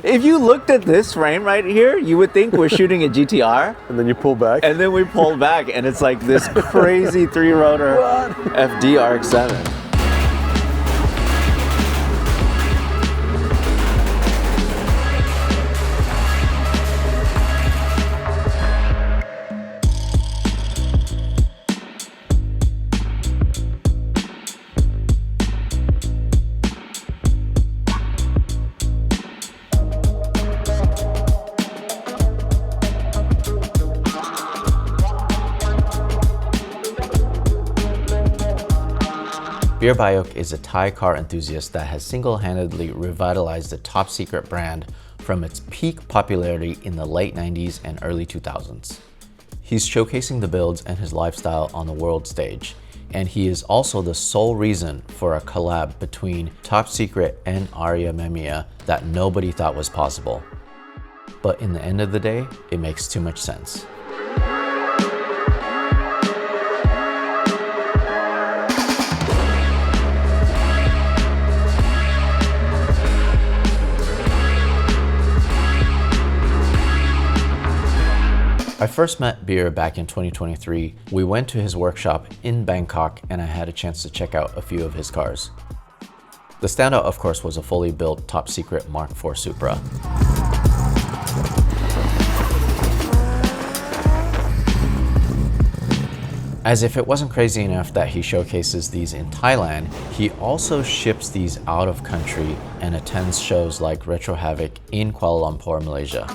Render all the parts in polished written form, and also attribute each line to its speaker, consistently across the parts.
Speaker 1: If you looked at this frame right here, you would think we're shooting a GTR.
Speaker 2: And then you pull back.
Speaker 1: And then we pull back, and it's like this crazy 3-rotor FD RX-7. Bayoke is a Thai car enthusiast that has single-handedly revitalized the Top Secret brand from its peak popularity in the late 90s and early 2000s. He's showcasing the builds and his lifestyle on the world stage, and he is also the sole reason for a collab between Top Secret and R-Amemiya that nobody thought was possible. But in the end of the day, it makes too much sense. I first met Beer back in 2023. We went to his workshop in Bangkok and I had a chance to check out a few of his cars. The standout, of course, was a fully built Top Secret Mark IV Supra. As if it wasn't crazy enough that he showcases these in Thailand, he also ships these out of country and attends shows like Retro Havoc in Kuala Lumpur, Malaysia.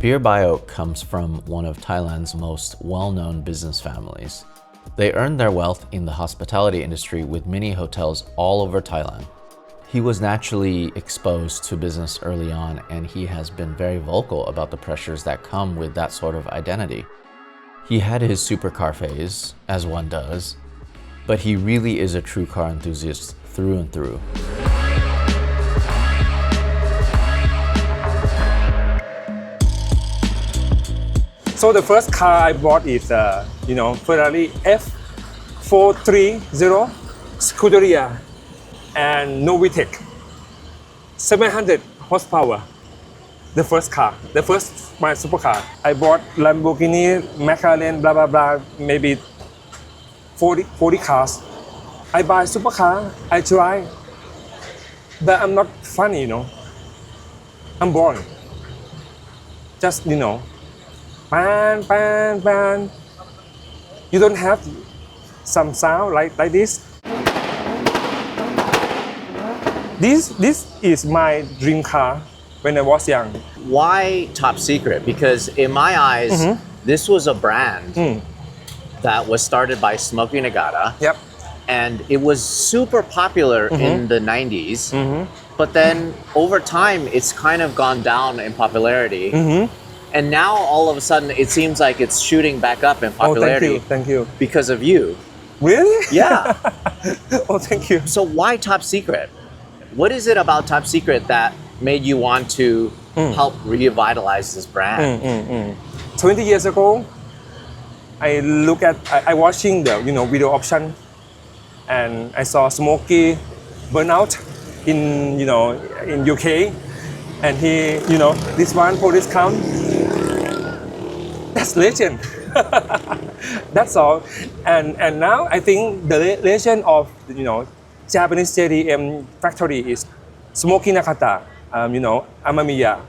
Speaker 1: Bayoke comes from one of Thailand's most well-known business families. They earned their wealth in the hospitality industry with many hotels all over Thailand. He was naturally exposed to business early on, and he has been very vocal about the pressures that come with that sort of identity. He had his supercar phase, as one does, but he really is a true car enthusiast through and through.
Speaker 3: So the first car I bought is, Ferrari F430 Scuderia and no VTEC, 700 horsepower. The first car, my supercar. I bought Lamborghini, McLaren, blah blah blah, maybe 40 cars. I buy supercar, I try, but I'm not funny, I'm boring. Just, pan. You don't have some sound like this. This is my dream car when I was young.
Speaker 1: Why Top Secret? Because in my eyes, this was a brand that was started by Smokey Nagata.
Speaker 3: Yep.
Speaker 1: And it was super popular in the 90s. But then over time, it's kind of gone down in popularity. And now all of a sudden, it seems like it's shooting back up in popularity.
Speaker 3: Oh, thank you.
Speaker 1: Because of you.
Speaker 3: Really?
Speaker 1: Yeah.
Speaker 3: Oh, thank you.
Speaker 1: So why Top Secret? What is it about Top Secret that made you want to help revitalize this brand?
Speaker 3: 20 years ago, I watching the video option, and I saw Smokey burnout in UK, and he this one for discount. That's legend. That's all. And now I think the legend of Japanese JDM factory is Smokey Nakata, Amemiya.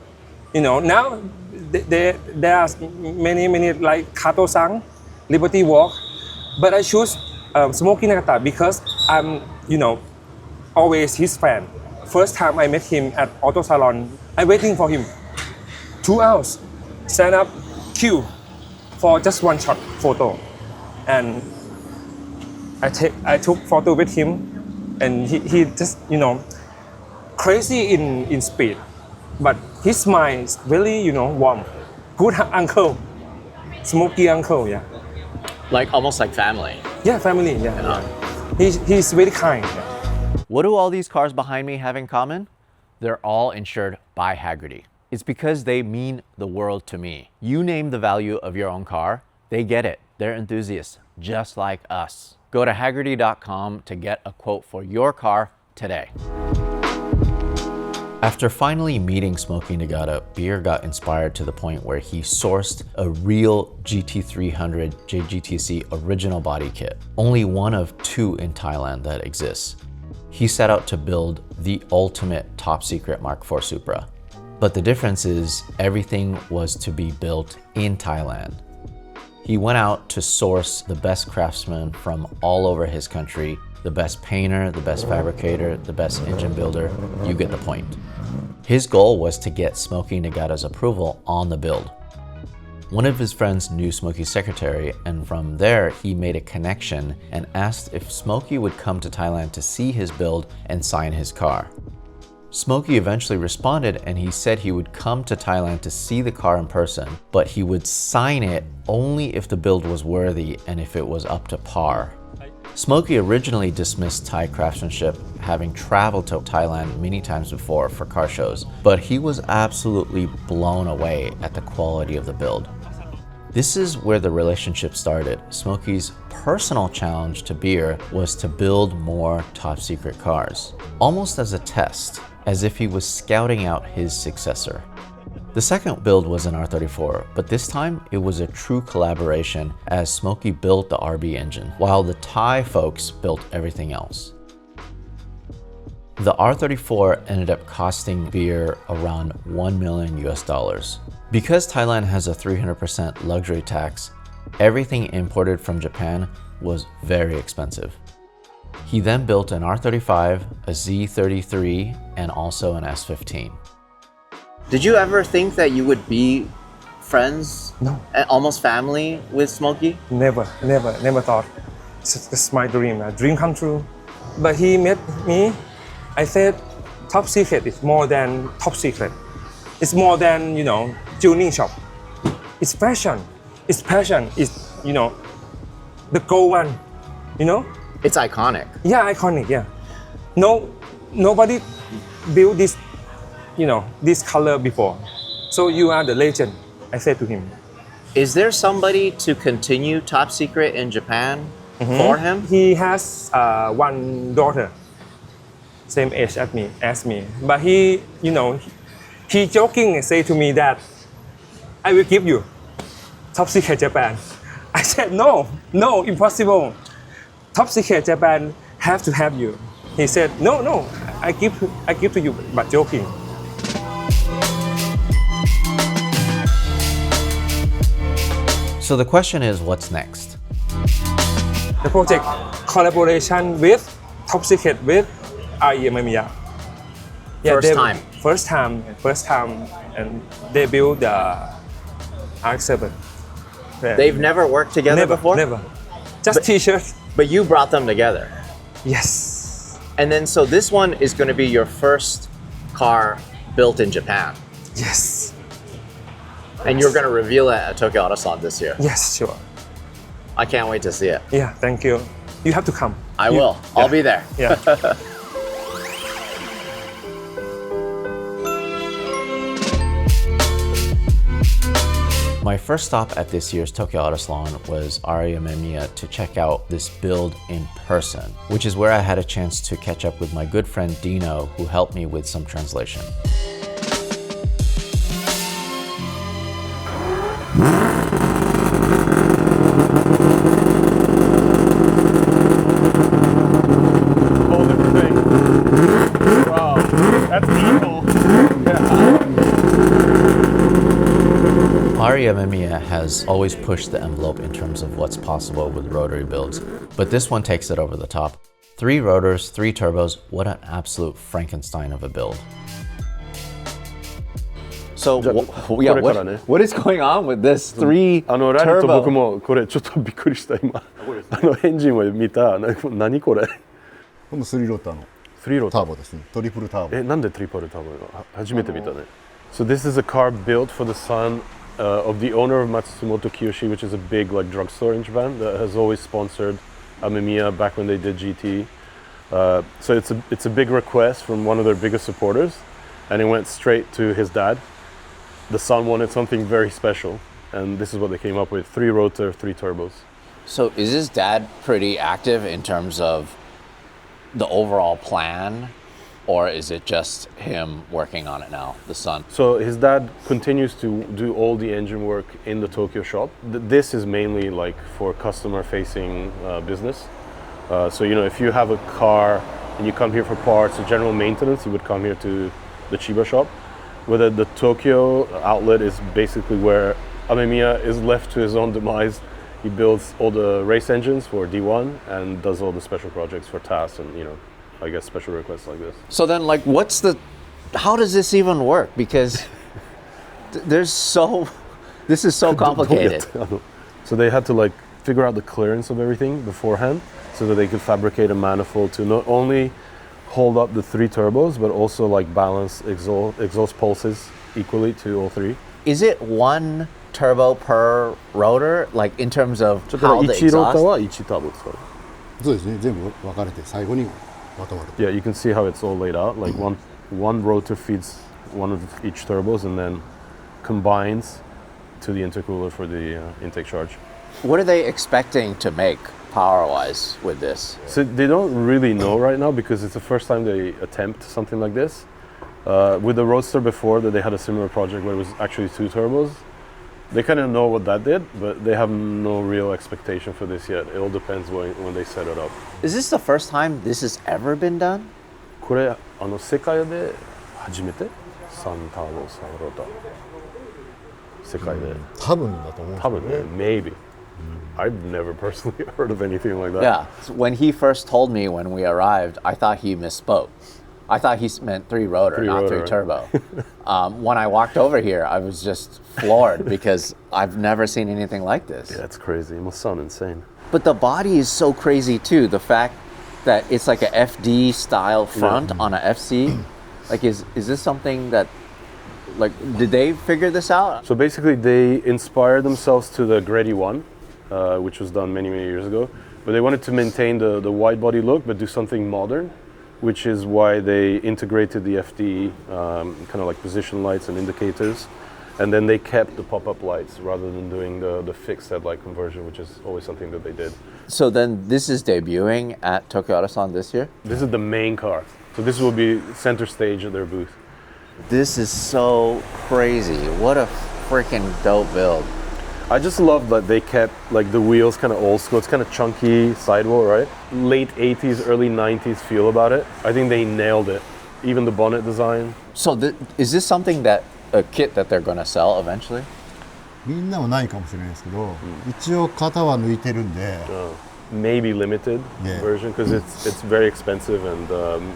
Speaker 3: Now there are many like Kato-san, Liberty Walk, but I choose Smokey Nakata because I'm always his fan. First time I met him at Auto Salon, I'm waiting for him 2 hours, stand up, queue for just one shot photo, and I took photo with him, and he just crazy in speed, but his smile is really warm, good uncle, Smokey uncle, yeah.
Speaker 1: Like almost like family.
Speaker 3: Yeah, family, yeah. He's very kind. Yeah.
Speaker 1: What do all these cars behind me have in common? They're all insured by Hagerty. It's because they mean the world to me. You name the value of your own car, they get it. They're enthusiasts, just like us. Go to Hagerty.com to get a quote for your car today. After finally meeting Smokey Nagata, Beer got inspired to the point where he sourced a real GT300 JGTC original body kit, only one of 2 in Thailand that exists. He set out to build the ultimate top secret Mark IV Supra. But the difference is everything was to be built in Thailand. He went out to source the best craftsmen from all over his country, the best painter, the best fabricator, the best engine builder. You get the point. His goal was to get Smokey Nagata's approval on the build. One of his friends knew Smokey's secretary, and from there he made a connection and asked if Smokey would come to Thailand to see his build and sign his car. Smokey eventually responded, and he said he would come to Thailand to see the car in person, but he would sign it only if the build was worthy and if it was up to par. Smokey originally dismissed Thai craftsmanship, having traveled to Thailand many times before for car shows, but he was absolutely blown away at the quality of the build. This is where the relationship started. Smokey's personal challenge to Beer was to build more top secret cars, almost as a test, as if he was scouting out his successor. The second build was an R34, but this time it was a true collaboration as Smokey built the RB engine, while the Thai folks built everything else. The R34 ended up costing Beer around $1 million US. Because Thailand has a 300% luxury tax, everything imported from Japan was very expensive. He then built an R35, a Z33, and also an S15.
Speaker 2: Did you ever think that you would be friends?
Speaker 3: No.
Speaker 2: Almost family with Smokey?
Speaker 3: Never thought. It's my dream, a dream come true. But he met me. I said, top secret is more than top secret. It's more than, tuning shop. It's passion. It's passion. It's, the goal one,
Speaker 2: It's iconic.
Speaker 3: Yeah, iconic, yeah. Nobody built this, this color before. So you are the legend, I said to him.
Speaker 2: Is there somebody to continue Top Secret in Japan for him?
Speaker 3: He has one daughter, same age as me. But he joking say to me that I will give you Top Secret Japan. I said, no, impossible. Top Secret Japan have to have you. He said, no, I give to you, but joking.
Speaker 1: So the question is, what's next?
Speaker 3: The project collaboration with Top Secret with R-Amemiya. First time, and they built the R7.
Speaker 2: They've never worked together before?
Speaker 3: Never. Just t-shirts.
Speaker 2: But you brought them together.
Speaker 3: Yes.
Speaker 2: And then, so this one is going to be your first car built in Japan.
Speaker 3: Yes.
Speaker 2: And you're going to reveal it at Tokyo Autosalon this year.
Speaker 3: Yes, sure.
Speaker 2: I can't wait to see it.
Speaker 3: Yeah, thank you. You have to come.
Speaker 2: I will. I'll be there.
Speaker 3: Yeah.
Speaker 1: My first stop at this year's Tokyo Autosalon was R-Amemiya to check out this build in person, which is where I had a chance to catch up with my good friend Dino, who helped me with some translation.
Speaker 4: Whole different thing. Wow, that's evil.
Speaker 1: R-Amemiya has always pushed the envelope in terms of what's possible with rotary builds, but this one takes it over the top. 3 rotors, 3 turbos, what an absolute Frankenstein of a build.
Speaker 2: So, what is going on with this 3 turbo?
Speaker 4: ラリと僕もこれちょっとびっくりした今。エンジンを見た。何これ？
Speaker 5: この3ローターのターボですね。トリプルターボ。
Speaker 4: なんでトリプルターボ？初めて見たね。So this is a car built for the son of the owner of Matsumoto Kiyoshi, which is a big drugstore in Japan that has always sponsored Amemiya back when they did GT. So it's a big request from one of their biggest supporters, and it went straight to his dad. The son wanted something very special, and this is what they came up with: 3 rotor, 3 turbos.
Speaker 2: So is his dad pretty active in terms of the overall plan, or is it just him working on it now, the son?
Speaker 4: So his dad continues to do all the engine work in the Tokyo shop. This is mainly like for customer-facing business. So if you have a car and you come here for parts or general maintenance, you would come here to the Chiba shop. Where the Tokyo outlet is basically where Amemiya is left to his own demise. He builds all the race engines for D1 and does all the special projects for TAS and I guess special requests like this.
Speaker 2: So then, like, how does this even work? Because this is so complicated.
Speaker 4: So they had to like figure out the clearance of everything beforehand so that they could fabricate a manifold to not only hold up the 3 turbos, but also like balance exhaust pulses equally to all 3.
Speaker 2: Is it 1 turbo per rotor, like in terms of
Speaker 4: So
Speaker 2: how the
Speaker 4: 1ローター
Speaker 2: exhaust?
Speaker 4: は1ターボ使う。
Speaker 5: そうですね、全部分かれて最後にまとまる。
Speaker 4: Yeah, you can see how it's all laid out. Like one rotor feeds one of each turbos and then combines to the intercooler for the intake charge.
Speaker 2: What are they expecting to make power-wise with this?
Speaker 4: So they don't really know right now because it's the first time they attempt something like this. With the Roadster before, that they had a similar project where it was actually 2 turbos. They kind of know what that did, but they have no real expectation for this yet. It all depends when they set it up.
Speaker 2: Is this the first time this has ever been done?
Speaker 4: これ世界で初めて3ターボ3ローター。世界で。
Speaker 5: 多分だと思うんです
Speaker 4: 多分ね、maybe. I've never personally heard of anything like that.
Speaker 2: Yeah. So when he first told me when we arrived, I thought he misspoke. I thought he meant 3 rotor, not 3 turbo. When I walked over here, I was just floored because I've never seen anything like this.
Speaker 4: Yeah, it's crazy. It must sound insane.
Speaker 2: But the body is so crazy too. The fact that it's like a FD style front on a FC. Like, is this something that, like, did they figure this out?
Speaker 4: So basically, they inspired themselves to the Grady 1, which was done many years ago. But they wanted to maintain the wide body look, but do something modern, which is why they integrated the FD, kind of like position lights and indicators. And then they kept the pop-up lights rather than doing the fixed headlight conversion, which is always something that they did.
Speaker 2: So then this is debuting at Tokyo Autosan this year?
Speaker 4: This is the main car. So this will be center stage at their booth.
Speaker 2: This is so crazy. What a freaking dope build.
Speaker 4: I just love that they kept like the wheels kind of old school. It's kind of chunky sidewall, right? Late 80s, early 90s feel about it. I think they nailed it. Even the bonnet design.
Speaker 2: So is this something that a kit that they're going to sell eventually?
Speaker 5: みんなはないかもしれないですけど、一応型は抜いてるんで、
Speaker 4: maybe limited version because it's very expensive and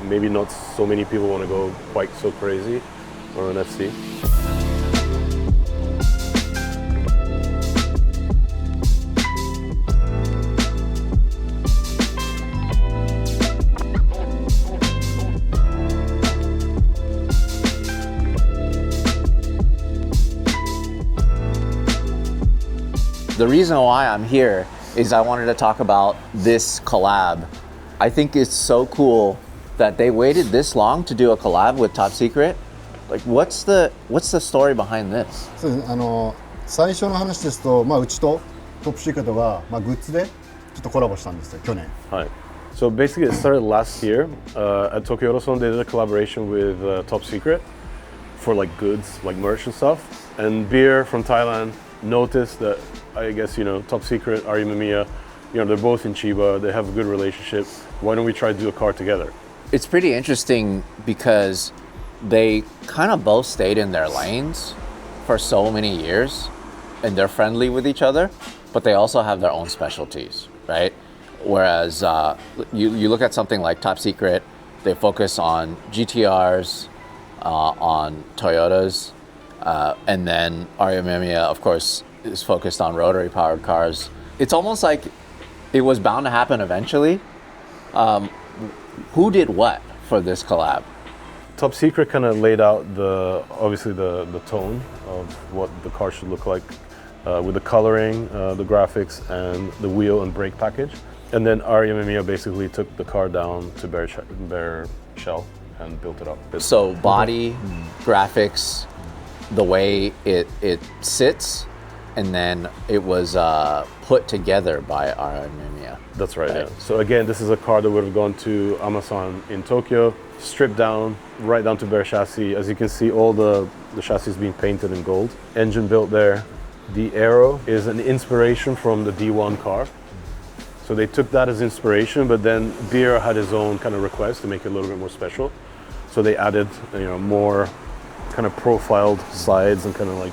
Speaker 4: maybe not so many people want to go quite so crazy on an FC.
Speaker 2: The reason why I'm here is I wanted to talk about this collab. I think it's so cool that they waited this long to do a collab with Top Secret. Like, what's the story behind this?
Speaker 5: そうですね、最初の話ですと、うちとトップシークレットが、グッズでちょっとコラボしたんですよ、去年。
Speaker 4: Hi. So basically it started last year at Tokyo Autosan. They did a collaboration with Top Secret for like goods, like merch and stuff. And Beer from Thailand noticed that, I guess, Top Secret, R-Amemiya, they're both in Chiba, they have a good relationship. Why don't we try to do a car together?
Speaker 2: It's pretty interesting because they kind of both stayed in their lanes for so many years and they're friendly with each other, but they also have their own specialties, right? Whereas you look at something like Top Secret, they focus on GTRs, on Toyotas, and then R-Amemiya, of course, is focused on rotary powered cars. It's almost like it was bound to happen eventually. Who did what for this collab?
Speaker 4: Top Secret kind of laid out obviously the tone of what the car should look like with the coloring, the graphics, and the wheel and brake package. And then R-Amemiya basically took the car down to bare shell and built it up.
Speaker 2: So body, graphics, the way it sits, and then it was put together by R-Amemiya.
Speaker 4: That's right, yeah. So again, this is a car that would have gone to Amazon in Tokyo, stripped down, right down to bare chassis. As you can see, all the chassis is being painted in gold. Engine built there. The Aero is an inspiration from the D1 car. So they took that as inspiration, but then Beer had his own kind of request to make it a little bit more special. So they added, more kind of profiled sides and kind of like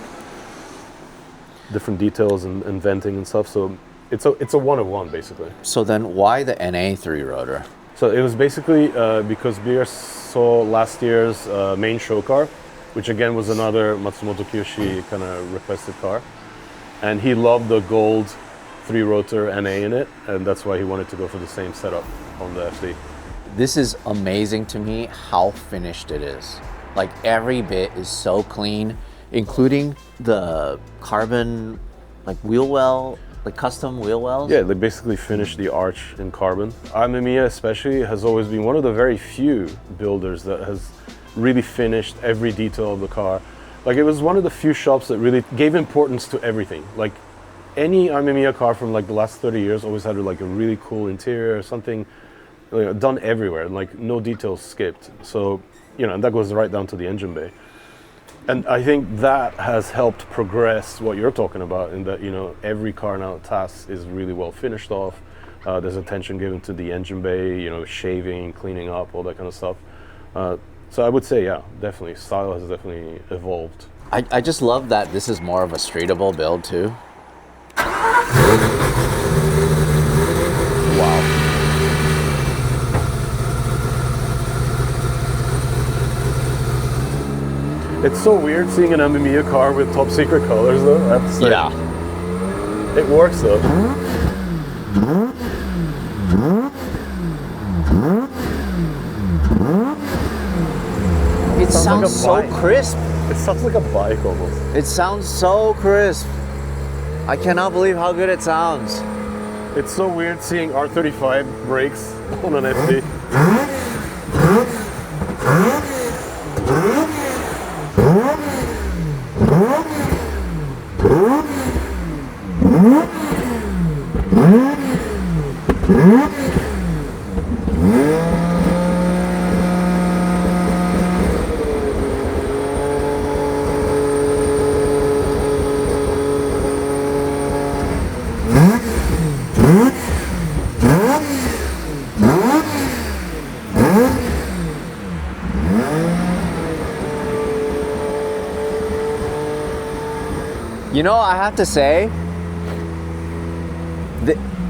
Speaker 4: different details and venting and stuff. So it's a one of one basically.
Speaker 2: So then why the NA 3-rotor?
Speaker 4: So it was basically because Beer saw last year's main show car, which again was another Matsumoto Kiyoshi kind of requested car. And he loved the gold 3-rotor NA in it, and that's why he wanted to go for the same setup on the FD.
Speaker 2: This is amazing to me how finished it is. Like every bit is so clean, including the carbon like wheel well, like custom wheel wells.
Speaker 4: Yeah, they basically finished the arch in carbon. R-Amemiya especially has always been one of the very few builders that has really finished every detail of the car. Like it was one of the few shops that really gave importance to everything. Like any R-Amemiya car from like the last 30 years always had like a really cool interior or something done everywhere, and like no details skipped. So, and that goes right down to the engine bay. And I think that has helped progress what you're talking about in that, every car now at TAS is really well finished off. There's attention given to the engine bay, shaving, cleaning up, all that kind of stuff. So I would say, yeah, definitely, style has definitely evolved.
Speaker 2: I just love that this is more of a streetable build too. Wow.
Speaker 4: It's so weird seeing an Amemiya car with top secret colors though, I have to say.
Speaker 2: Yeah.
Speaker 4: It works though.
Speaker 2: It sounds so crisp.
Speaker 4: It sounds like a bike almost.
Speaker 2: It sounds so crisp. I cannot believe how good it sounds.
Speaker 4: It's so weird seeing R35 brakes on an FD.
Speaker 2: I have to say,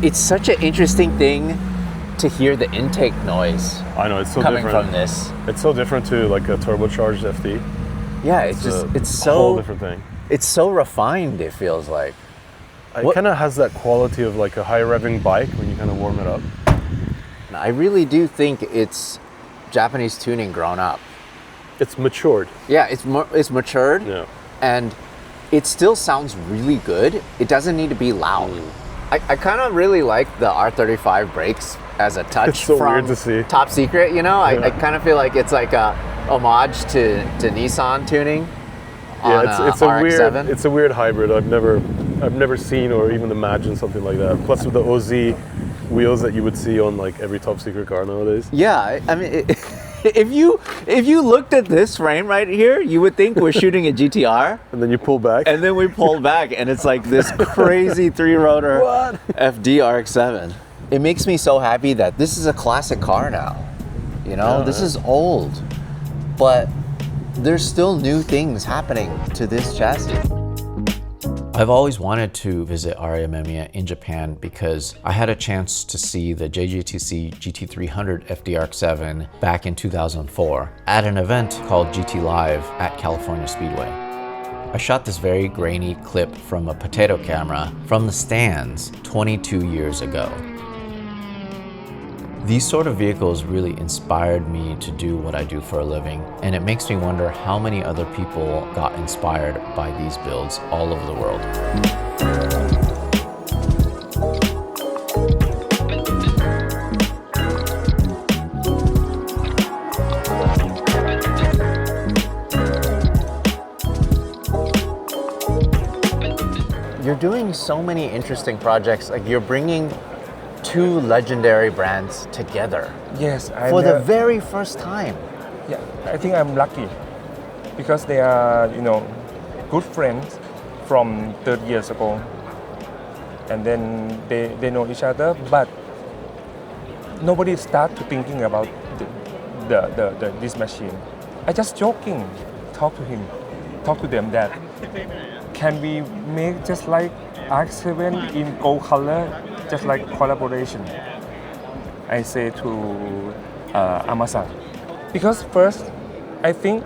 Speaker 2: it's such an interesting thing to hear the intake noise.
Speaker 4: I know, it's so
Speaker 2: coming
Speaker 4: different
Speaker 2: from this.
Speaker 4: It's so different to like a turbocharged FD.
Speaker 2: Yeah, it's so
Speaker 4: a whole different thing.
Speaker 2: It's so refined. It feels like
Speaker 4: It kind of has that quality of like a high revving bike when you kind of warm it up.
Speaker 2: I really do think it's Japanese tuning grown up.
Speaker 4: It's matured.
Speaker 2: Yeah, it's matured.
Speaker 4: Yeah.
Speaker 2: And it still sounds really good. It doesn't need to be loud. I kind of really like the R35 brakes as a touch
Speaker 4: It's so
Speaker 2: from
Speaker 4: weird to see.
Speaker 2: Top Secret, I kind of feel like it's like a homage to Nissan tuning.
Speaker 4: Yeah, it's
Speaker 2: RX-7.
Speaker 4: a weird hybrid. I've never seen or even imagined something like that. Plus with the OZ wheels that you would see on like every Top Secret car nowadays.
Speaker 2: Yeah, I mean, if you looked at this frame right here, you would think we're shooting a GTR.
Speaker 4: And then you pull back.
Speaker 2: And then we pull back, and it's like this crazy 3-rotor FD RX-7. It makes me so happy that this is a classic car now. This is old, but there's still new things happening to this chassis.
Speaker 1: I've always wanted to visit R-Amemiya in Japan because I had a chance to see the JGTC GT300 FDRX7 back in 2004 at an event called GT Live at California Speedway. I shot this very grainy clip from a potato camera from the stands 22 years ago. These sort of vehicles really inspired me to do what I do for a living, and it makes me wonder how many other people got inspired by these builds all over the world.
Speaker 2: doing so many interesting projects. Like you're bringing two legendary brands together
Speaker 3: Yes,
Speaker 2: for the very first time.
Speaker 3: yeah, I think I'm lucky because they are, good friends from 30 years ago. And then they know each other, but nobody start to thinking about this machine. I just joking, talk to them that can we make just like R7 in gold color, just like collaboration. I say to Amasa, because first I think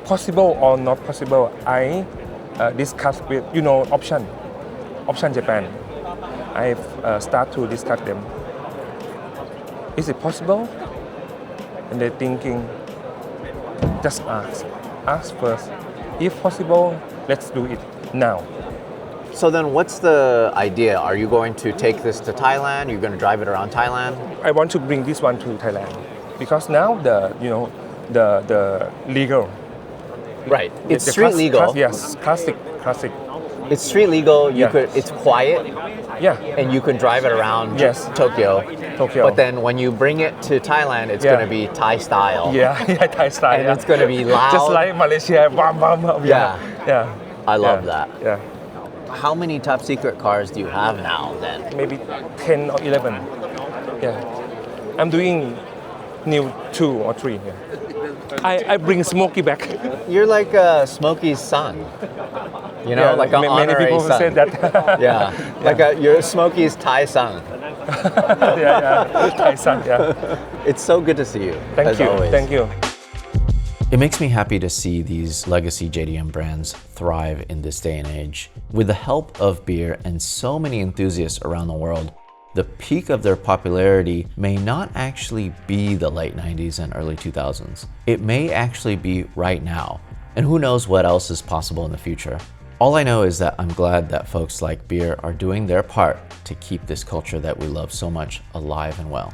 Speaker 3: possible or not possible. I discuss with option Japan. I start to discuss them. Is it possible? And they're thinking, just ask first. If possible, let's do it now.
Speaker 2: So then what's the idea? Are you going to take this to Thailand? You're going to drive it around Thailand?
Speaker 3: I want to bring this one to Thailand because now the legal.
Speaker 2: Right. It's
Speaker 3: the
Speaker 2: street legal.
Speaker 3: Yes, classic.
Speaker 2: It's street legal.
Speaker 3: Yeah.
Speaker 2: It's quiet,
Speaker 3: Yeah.
Speaker 2: and you can drive it around
Speaker 3: Yes.
Speaker 2: Tokyo.
Speaker 3: Tokyo.
Speaker 2: But then when you bring it to Thailand, it's
Speaker 3: Yeah.
Speaker 2: going to be Thai style.
Speaker 3: Yeah, Thai style.
Speaker 2: And
Speaker 3: yeah.
Speaker 2: it's going to be loud.
Speaker 3: Just like Malaysia, bam, bam, bam.
Speaker 2: Yeah.
Speaker 3: Yeah.
Speaker 2: I love
Speaker 3: Yeah.
Speaker 2: that.
Speaker 3: Yeah.
Speaker 2: How many top secret cars do you have now then?
Speaker 3: Maybe 10 or 11. Yeah. I'm doing new 2 or 3. Yeah. I bring Smokey back.
Speaker 2: You're like Smokey's son. You know,
Speaker 3: Yeah,
Speaker 2: like an
Speaker 3: many
Speaker 2: honorary
Speaker 3: people
Speaker 2: son.
Speaker 3: said that.
Speaker 2: Yeah, like you're Smokey's Thai son.
Speaker 3: yeah. Thai son, yeah.
Speaker 2: It's so good to see you.
Speaker 3: Thank
Speaker 2: as
Speaker 3: you.
Speaker 2: always.
Speaker 3: Thank you.
Speaker 1: It makes me happy to see these legacy JDM brands thrive in this day and age. With the help of beer and so many enthusiasts around the world, the peak of their popularity may not actually be the late 90s and early 2000s. It may actually be right now. And who knows what else is possible in the future. All I know is that I'm glad that folks like beer are doing their part to keep this culture that we love so much alive and well.